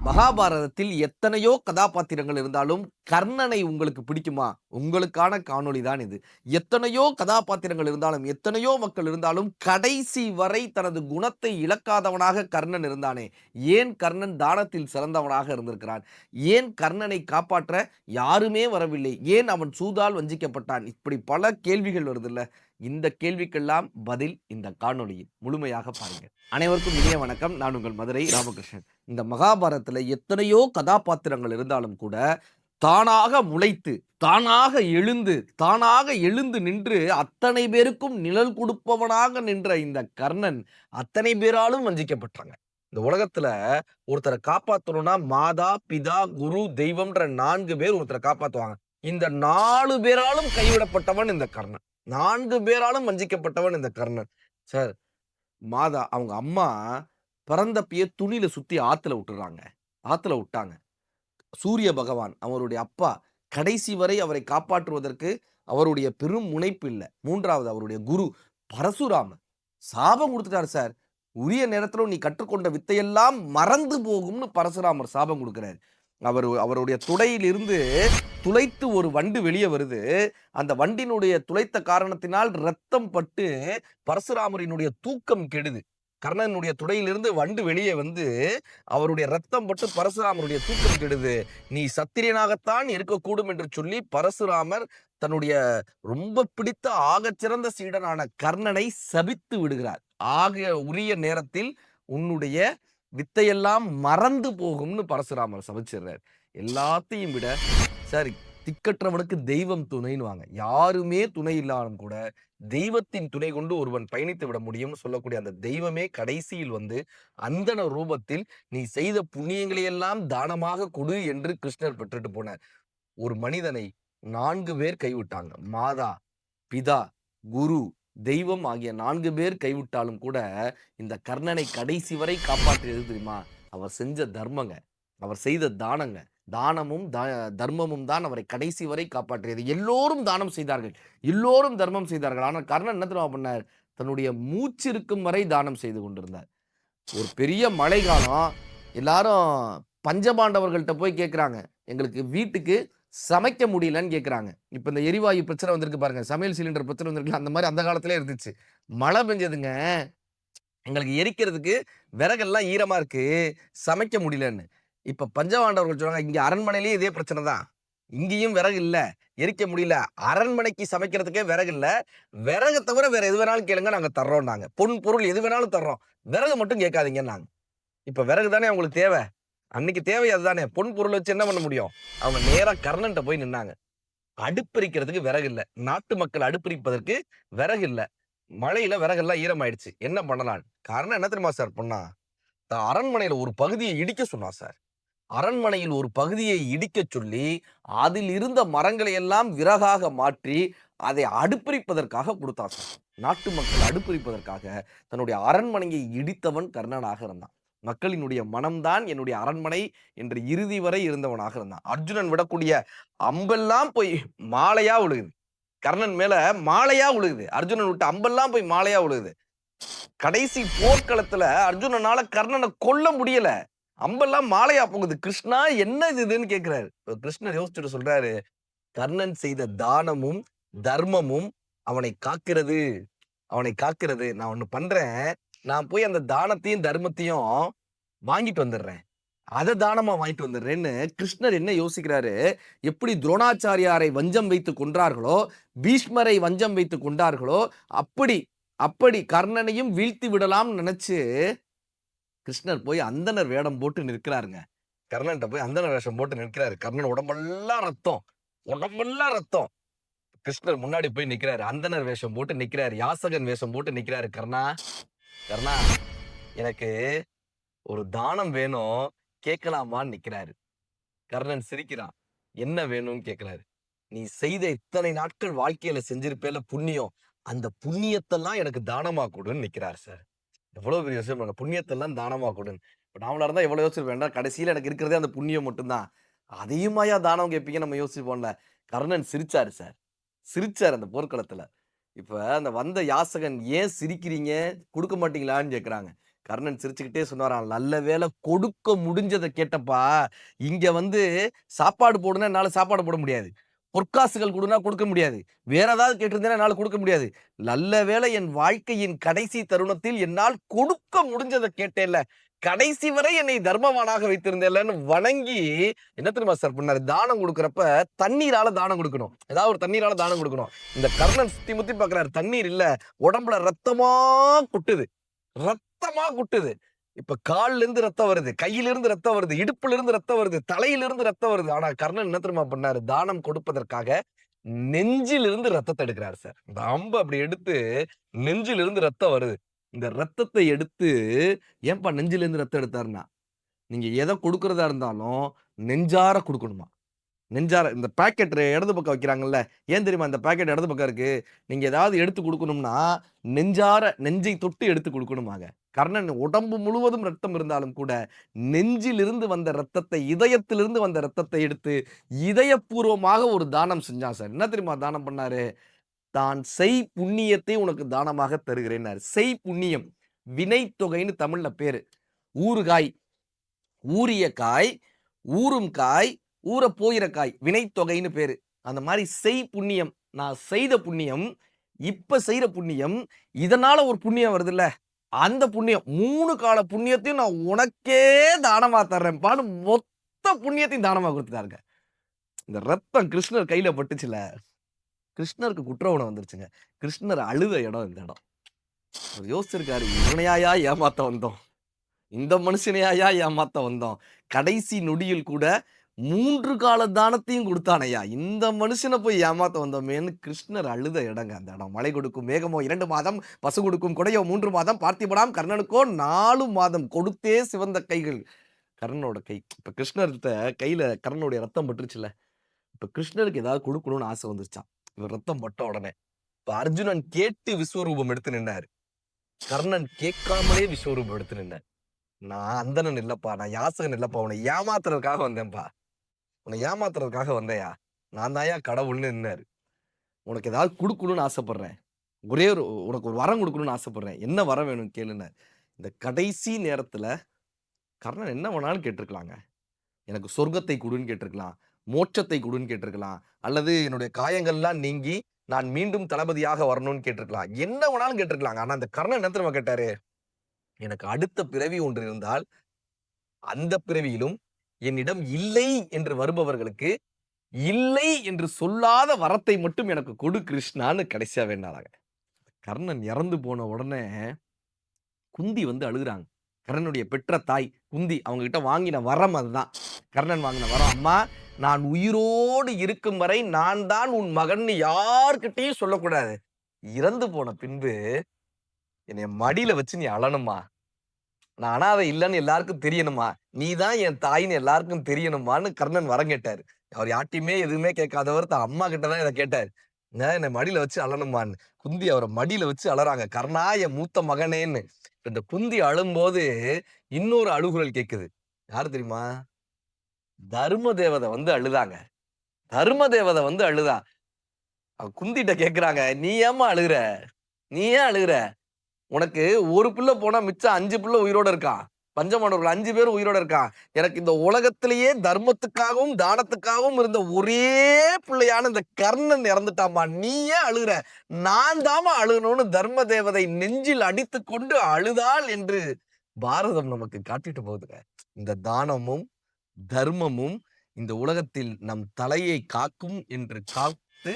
மகாபாரதத்தில் எத்தனையோ கதாபாத்திரங்கள் இருந்தாலும் கர்ணனை உங்களுக்கு பிடிக்குமா? உங்களுக்கான காணொளி தான் இது. எத்தனையோ கதாபாத்திரங்கள் இருந்தாலும், எத்தனையோ மக்கள் இருந்தாலும், கடைசி வரை தனது குணத்தை இழக்காதவனாக கர்ணன் இருந்தானே. ஏன் கர்ணன் தானத்தில் சிறந்தவனாக இருந்திருக்கிறான்? ஏன் கர்ணனை காப்பாற்ற யாருமே வரவில்லை? ஏன் அவன் சூதால் வஞ்சிக்கப்பட்டான்? இப்படி பல கேள்விகள் வருதுல்ல. இந்த கேள்விக்கெல்லாம் பதில் இந்த காணொளியில் முழுமையாக பாருங்க. அனைவருக்கும் இனிய வணக்கம். நான் உங்கள் மதுரை ராமகிருஷ்ணன். இந்த மகாபாரதத்துல எத்தனையோ கதாபாத்திரங்கள் இருந்தாலும் கூட தானாக முளைத்து தானாக எழுந்து நின்று அத்தனை பேருக்கும் நிழல் கொடுப்பவனாக நின்ற இந்த கர்ணன் அத்தனை பேராலும் வஞ்சிக்கப்பட்டாங்க. இந்த உலகத்துல ஒருத்தரை காப்பாத்தணும்னா மாதா, பிதா, குரு, தெய்வம்ன்ற 4 பேர் ஒருத்தரை காப்பாத்துவாங்க. இந்த 4 பேராலும் கைவிடப்பட்டவன் இந்த கர்ணன். 4 பேராலும் வஞ்சிக்கப்பட்டவன் இந்த கர்ணன். சார், மாதா அவங்க அம்மா பிறந்தப்பயே துணியில சுத்தி ஆத்துல விட்டுறாங்க. ஆத்துல விட்டாங்க. சூரிய பகவான் அவருடைய அப்பா கடைசி வரை அவரை காப்பாற்றுவதற்கு அவருடைய பெரும் முனைப்பு இல்ல. 3வது அவருடைய குரு பரசுராமர் சாபம் கொடுத்துட்டார் சார். உரிய நேரத்துல நீ கற்றுக்கொண்ட வித்தையெல்லாம் மறந்து போகும்னு பரசுராமர் சாபம் கொடுக்கிறார். அவருடைய துடையிலிருந்து துளைத்து ஒரு வண்டு வெளியே வருது. அந்த வண்டினுடைய துளைத்த காரணத்தினால் ரத்தம் பட்டு பரசுராமரினுடைய தூக்கம் கெடுது. கர்ணனுடைய துடையிலிருந்து வண்டு வெளியே வந்து அவருடைய ரத்தம் பட்டு பரசுராமருடைய தூக்கம் கெடுது. நீ சத்திரியனாகத்தான் இருக்கக்கூடும் என்று சொல்லி பரசுராமர் தன்னுடைய ரொம்ப பிடித்த ஆகச்சிறந்த சீடனான கர்ணனை சபித்து விடுகிறார். உரிய நேரத்தில் உன்னுடைய வித்தையெல்லாம் மறந்து போகும்னு பரசுராமர் சபிச்சிடுறார். எல்லாத்தையும் விட சரி, திக்கற்றவனுக்கு தெய்வம் துணைன்னு யாருமே துணை இல்லாலும் கூட தெய்வத்தின் துணை கொண்டு ஒருவன் பயணித்து விட முடியும்னு சொல்லக்கூடிய அந்த தெய்வமே கடைசியில் வந்து அந்தன ரூபத்தில் நீ செய்த புண்ணியங்களை எல்லாம் தானமாக கொடு என்று கிருஷ்ணர் பெற்றுட்டு போனார். ஒரு மனிதனை 4 பேர் கைவிட்டாங்க. மாதா, பிதா, குரு, தெய்வம் ஆகிய 4 பேர் கைவிட்டாலும் கூட இந்த கர்ணனை கடைசி வரை காப்பாற்றியது தெரியுமா? அவர் செஞ்ச தர்மங்க, அவர் செய்த தானங்க. தானமும் தர்மமும் தான் அவரை கடைசி வரை காப்பாற்றியது. எல்லோரும் தானம் செய்தார்கள், எல்லோரும் தர்மம் செய்தார்கள். ஆனால் கர்ணன் என்ன தெரியுமா பண்ணார்? தன்னுடைய மூச்சு இருக்கும் வரை தானம் செய்து கொண்டிருந்தார். ஒரு பெரிய மழை காலம், எல்லாரும் பஞ்சபாண்டவர்கள்ட்ட போய் கேட்குறாங்க, எங்களுக்கு வீட்டுக்கு சமைக்க முடியலன்னு கேட்குறாங்க. இப்போ இந்த எரிவாயு பிரச்சனை வந்திருக்கு பாருங்க, சமையல் சிலிண்டர் பிரச்சனை வந்திருக்கு, அந்த மாதிரி அந்த காலத்திலே இருந்துச்சு. மழை பெஞ்சதுங்க, எங்களுக்கு எரிக்கிறதுக்கு விறகெல்லாம் ஈரமா இருக்கு, சமைக்க முடியலன்னு. இப்ப பஞ்சபாண்டவர்கள் சொல்றாங்க, இங்க அரண்மனையிலேயே இதே பிரச்சனை தான், இங்கேயும் விறகு இல்ல, எரிக்க முடியல, அரண்மனைக்கு சமைக்கிறதுக்கே விறகு இல்ல, விறகு தவிர வேற எது வேணாலும் கேளுங்க, நாங்க தர்றோம். நாங்க பொன் பொருள் எது வேணாலும் தர்றோம், விறகு மட்டும் கேட்காதீங்க. நாங்க இப்ப விறகு தானே அவங்களுக்கு தேவை, அன்னைக்கு தேவை அதுதானே. பொன் பொருள் வச்சு என்ன பண்ண முடியும்? அவங்க நேரா கர்ணன்ட்ட போய் நின்னாங்க. அடுப்பெரிக்கிறதுக்கு விறகு இல்ல, நாட்டு மக்கள் அடுப்பெரிப்பதற்கு விறகு இல்ல, மழையில விறகெல்லாம் ஈரமாயிடுச்சு, என்ன பண்ணலாம்? காரணம் என்ன தெரியுமா சார் பண்ணா? அரண்மனையில ஒரு பகுதியை இடிக்க சொன்னா சார். அரண்மனையில் ஒரு பகுதியை இடிக்க சொல்லி அதில் இருந்த மரங்களை எல்லாம் விறகாக மாற்றி அதை அடுப்பெரிப்பதற்காக கொடுத்தான் சார். நாட்டு மக்கள் அடுப்பெரிப்பதற்காக தன்னுடைய அரண்மனையை இடித்தவன் கர்ணனாக இருந்தான். மக்களினுடைய மனம்தான் என்னுடைய அரண்மனை என்று இறுதி வரை இருந்தவனாக இருந்தான். அர்ஜுனன் விடக்கூடிய அம்பெல்லாம் போய் மாலையா விழுகுது, கர்ணன் மேல மாலையா விழுகுது. அர்ஜுனன் விட்டு அம்பெல்லாம் போய் மாலையா விழுகுது. கடைசி போர்க்களத்துல அர்ஜுனனால கர்ணனை கொல்ல முடியல, அம்பெல்லாம் மாலையா போகுது. கிருஷ்ணா என்ன இதுன்னு கேட்கிறாரு. கிருஷ்ணர் யோசிச்சுட்டு சொல்றாரு, கர்ணன் செய்த தானமும் தர்மமும் அவனை காக்கிறது, அவனை காக்கிறது. நான் ஒண்ணு பண்றேன், நான் போய் அந்த தானத்தையும் தர்மத்தையும் வாங்கிட்டு வந்துடுறேன், அதை தானமா வாங்கிட்டு வந்துடுறேன்னு கிருஷ்ணர் என்ன யோசிக்கிறாரு? எப்படி துரோணாச்சாரியாரை வஞ்சம் வைத்து கொன்றார்களோ, பீஷ்மரை வஞ்சம் வைத்து கொண்டார்களோ, அப்படி அப்படி கர்ணனையும் வீழ்த்தி விடலாம் நினைச்சு கிருஷ்ணர் போய் அந்தனர் வேடம் போட்டு நிற்கிறாருங்க. கர்ணன்ட்ட போய் அந்தனர் வேஷம் போட்டு நிற்கிறாரு. கர்ணன் உடம்பெல்லாம் ரத்தம், உடம்பெல்லாம் ரத்தம். கிருஷ்ணர் முன்னாடி போய் நிக்கிறாரு, அந்தனர் வேஷம் போட்டு நிக்கிறாரு, யாசகன் வேஷம் போட்டு நிக்கிறாரு. கர்ணா, கர்ணா, எனக்கு ஒரு தானம் வேணும், கேட்கலாமான்னு நிக்கிறாரு. கர்ணன் சிரிக்கிறான். என்ன வேணும்னு கேட்கிறாரு. நீ செய்த இத்தனை நாட்கள் வாழ்க்கையில செஞ்சிருப்பேல புண்ணியம், அந்த புண்ணியத்தெல்லாம் எனக்கு தானமா கொடுன்னு நிக்கிறார் சார். எவ்வளவு பெரிய விஷயம், புண்ணியத்தெல்லாம் தானமா கொடுன்னு. இப்ப நாமளா இருந்தா எவ்வளவு யோசிச்சிருப்பேன், கடைசியில எனக்கு இருக்கிறதே அந்த புண்ணியம் மட்டும்தான், அதையுமாயா தானம் கேட்பீங்க நம்ம யோசிப்போம்ல. கர்ணன் சிரிச்சாரு சார், சிரிச்சார் அந்த போர்க்களத்துல. இப்ப அந்த வந்த யாசகன், ஏன் சிரிக்கிறீங்க, கொடுக்க மாட்டீங்களான்னு கேட்கிறாங்க. கர்ணன் சிரிச்சுக்கிட்டே சொன்னாராம், நல்ல வேளை கொடுக்க முடிஞ்சத கேட்டப்பா. இங்க சாப்பாடு போடுன்னா என்னால சாப்பாடு போட முடியாது. பொற்காசுகள் குடுன்னா குடுக்க முடியாது. வேற ஏதாவது கேட்டிருந்தேன்னா என்னால குடுக்க முடியாது. நல்ல வேளை என் வாழ்க்கையின் கடைசி தருணத்தில் என்னால் கொடுக்க முடிஞ்சத கேட்டேல்ல. கடைசி வரை என்னை தர்மவானாக வைத்திருந்தேல்லன்னு வணங்கி, என்ன தெரியுமா சார் பண்ணாரு? தானம் குடுக்குறப்ப தண்ணீரால தானம் குடுக்கணும். ஏதாவது ஒரு தண்ணீரால தானம் குடுக்கணும். இந்த கர்ணன் சுத்தி முத்தி பார்க்குறாரு. தண்ணீர் இல்ல. உடம்புல ரத்தமா கொட்டுது. ரத்தமா கொட்டுது. இப்ப கால்ல இருந்து ரத்தம் வருது, கையில இருந்து ரத்தம் வருது, இடுப்புல இருந்து ரத்தம் வருது, தலையில இருந்து ரத்தம் வருது. ஆனா கர்ணன் என்ன தெரியுமா பண்ணாரு? தானம் கொடுப்பதற்காக நெஞ்சிலிருந்து ரத்தத்தை எடுக்கிறாரு சார். இந்த அம்ப அப்படி எடுத்து நெஞ்சிலிருந்து ரத்தம் வருது. இந்த ரத்தத்தை எடுத்து ஏன்பா நெஞ்சிலிருந்து ரத்தம் எடுத்தாருன்னா, நீங்க எத கொடுக்கிறதா இருந்தாலும் நெஞ்சார குடுக்கணுமா. நெஞ்சார இந்த பாக்கெட் இடது பக்கம் வைக்கிறாங்கல்ல. ஏன் தெரியுமா இந்த பாக்கெட் இடது பக்கம் இருக்கு? நீங்க ஏதாவது எடுத்து குடுக்கணும்னா, நெஞ்சார நெஞ்சை தொட்டு எடுத்து குடுக்கணுமாங்க. கர்ணன் உடம்பு முழுவதும் ரத்தம் இருந்தாலும் கூட, நெஞ்சிலிருந்து வந்த ரத்தத்தை, இதயத்திலிருந்து வந்த ரத்தத்தை எடுத்து, இதயப்பூர்வமாக ஒரு தானம் செஞ்சான் சார். என்ன தெரியுமா தானம் பண்ணாரு? தான் செய் புண்ணியத்தை உனக்கு தானமாக தருகிறேன்னாரு. செய் புண்ணியம். வினை தொகைன்னு தமிழ்ல பேரு. ஊறுகாய், ஊறிய காய், ஊறும் காய், ஊற போயிற காய். வினைத்தொகைன்னு பேரு. அந்த மாதிரி செய் புண்ணியம். நான் செய்த புண்ணியம், இப்ப செய்யற புண்ணியம், இதனால ஒரு புண்ணியம் வருதுல்ல, அந்த புண்ணியம் 3 கால புண்ணியத்தையும் நான் உனக்கே தானமா தர்றேன்பான்னு மொத்த புண்ணியத்தையும் தானமா கொடுத்துட்டாருங்க. இந்த ரத்தம் கிருஷ்ணர் கையில பட்டுச்சுல, கிருஷ்ணருக்கு குற்ற உணர்வு வந்துருச்சுங்க. கிருஷ்ணர் அழுத இடம் இந்த இடம். அவர் யோசிச்சிருக்காரு, இவனையாயா ஏமாத்த வந்தோம், இந்த மனுஷனையாயா ஏமாத்த வந்தோம். கடைசி நொடியில் கூட 3 கால தானத்தையும் கொடுத்தானையா, இந்த மனுஷனை போய் ஏமாத்த வந்தோமேன்னு கிருஷ்ணர் அழுத இடங்க அந்த இடம். மழை கொடுக்கும் மேகமோ 2 மாதம், பசு கொடுக்கும் கொடையோ 3 மாதம், பார்த்திபனாம் கர்ணனுக்கோ 4 மாதம், கொடுத்தே சிவந்த கைகள் கர்ணனோட கை. இப்ப கிருஷ்ணர்கிட்ட கையில கர்ணனுடைய ரத்தம் பட்டுருச்சுல, இப்ப கிருஷ்ணருக்கு ஏதாவது கொடுக்கணும்னு ஆசை வந்துருச்சான். இவர் ரத்தம் பட்ட உடனே இப்ப அர்ஜுனன் கேட்டு விஸ்வரூபம் எடுத்து நின்னாரு. கர்ணன் கேட்காமலே விஸ்வரூபம் எடுத்து நின்னார். நான் அந்தணன் இல்லப்பா, நான் யாசகன் இல்லப்பா, உன்னை ஏமாத்துறதுக்காக வந்தேன்ப்பா, உன்னை ஏமாத்துறதுக்காக வந்தையா, நான் தான்யா கடவுள்னு நின்னாரு. உனக்கு ஏதாவது கொடுக்கணும்னு ஆசைப்படுறேன், ஒரே உனக்கு ஒரு வரம் கொடுக்கணும்னு ஆசைப்படுறேன், என்ன வரம் வேணும்னு கேளுன்னாரு. இந்த கடைசி நேரத்துல கர்ணன் என்ன வேணாலும் கேட்டிருக்கலாங்க. எனக்கு சொர்க்கத்தை கொடுன்னு கேட்டிருக்கலாம், மோட்சத்தை கொடுன்னு கேட்டிருக்கலாம், அல்லது என்னுடைய காயங்கள்லாம் நீங்கி நான் மீண்டும் தளபதியாக வரணும்னு கேட்டிருக்கலாம், என்ன வேணாலும் கேட்டிருக்கலாங்க. ஆனா அந்த கர்ணன் என்ன தெரியுமா கேட்டாரு? எனக்கு அடுத்த பிறவி ஒன்று இருந்தால் அந்த பிறவியிலும் என்னிடம் இல்லை என்று வருபவர்களுக்கு இல்லை என்று சொல்லாத வரத்தை மட்டும் எனக்கு கொடு கிருஷ்ணான்னு கடைசியா வேண்டாங்க. கர்ணன் இறந்து போன உடனே குந்தி அழுகுறாங்க. கர்ணனுடைய பெற்ற தாய் குந்தி அவங்க கிட்ட வாங்கின வரம் அதுதான். கர்ணன் வாங்கின வரம், அம்மா நான் உயிரோடு இருக்கும் வரை நான் தான் உன் மகன் யார்கிட்டையும் சொல்லக்கூடாது. இறந்து போன பின்பு என்னைய மடியில வச்சு நீ அழணுமா, நான் அனாதை இல்லைன்னு எல்லாருக்கும் தெரியணுமா, நீ தான் என் தாயின்னு எல்லாருக்கும் தெரியணுமான்னு கர்ணன் வரம் கேட்டாரு. அவர் யார்ட்டையுமே எதுவுமே கேட்காதவர் தான் அம்மா கிட்டதான் இதை கேட்டாரு. என்னை மடியில வச்சு அழணுமான்னு. குந்தி அவரை மடியில வச்சு அழறாங்க, கர்ணா என் மூத்த மகனேன்னு. இந்த குந்தி அழும்போது இன்னொரு அழுகுரல் கேக்குது. யாரு தெரியுமா? தர்ம தேவதை அழுதாங்க. தர்ம தேவதை அழுதா. குந்திட்ட கேக்குறாங்க, நீ ஏமா அழுகுற, நீ ஏன் அழுகுற? உனக்கு ஒரு பிள்ளை போனா மிச்சம் 5 பிள்ளை உயிரோட இருக்கான். பஞ்சமானவர்கள் 5 பேர் உயிரோட இருக்கான். எனக்கு இந்த உலகத்திலேயே தர்மத்துக்காகவும் தானத்துக்காகவும் இருந்த ஒரே பிள்ளையான இந்த கர்ணன் இறந்துட்டாமா, நீ ஏன் அழுகுற? நான் தாமா அழுகணும்னு தர்ம தேவதை நெஞ்சில் அடித்து கொண்டு அழுதாள் என்று பாரதம் நமக்கு காட்டிட்டு போகுதுங்க. இந்த தானமும் தர்மமும் இந்த உலகத்தில் நம் தலையை காக்கும் என்று காத்து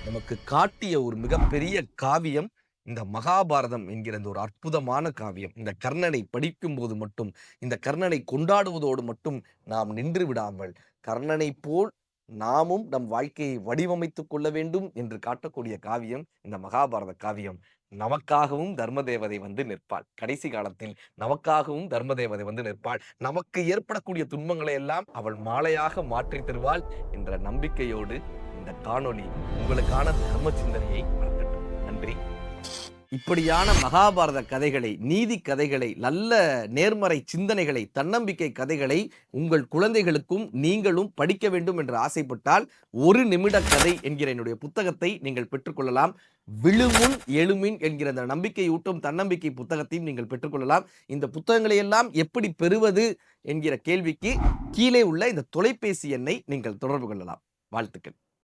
நமக்கு காட்டிய ஒரு மிகப்பெரிய காவியம் இந்த மகாபாரதம் என்கிற ஒரு அற்புதமான காவியம். இந்த கர்ணனை படிக்கும் போது மட்டும், இந்த கர்ணனை கொண்டாடுவதோடு மட்டும் நாம் நின்று விடாமல், கர்ணனை போல் நாமும் நம் வாழ்க்கையை வடிவமைத்துக் கொள்ள வேண்டும் என்று காட்டக்கூடிய காவியம் இந்த மகாபாரத காவியம். நமக்காகவும் தர்ம தேவதை நிற்பாள். கடைசி காலத்தில் நமக்காகவும் தர்ம தேவதை நிற்பாள். நமக்கு ஏற்படக்கூடிய துன்பங்களை எல்லாம் அவள் மாலையாக மாற்றி தருவாள் என்ற நம்பிக்கையோடு இந்த காணொளி உங்களுக்கான தர்ம சிந்தனையை வளர்க்கட்டும். நன்றி. இப்படியான மகாபாரத கதைகளை, நீதி கதைகளை, நல்ல நேர்மறை சிந்தனைகளை, தன்னம்பிக்கை கதைகளை உங்கள் குழந்தைகளுக்கும் நீங்களும் படிக்க வேண்டும் என்று ஆசைப்பட்டால், ஒரு நிமிட கதை என்கிற என்னுடைய புத்தகத்தை நீங்கள் பெற்றுக்கொள்ளலாம். விழுமுன் எழுமின் என்கிற அந்த நம்பிக்கையூட்டும் தன்னம்பிக்கை புத்தகத்தையும் நீங்கள் பெற்றுக்கொள்ளலாம். இந்த புத்தகங்களை எல்லாம் எப்படி பெறுவது என்கிற கேள்விக்கு கீழே உள்ள இந்த தொலைபேசி எண்ணை நீங்கள் தொடர்பு கொள்ளலாம். வாழ்த்துக்கள்.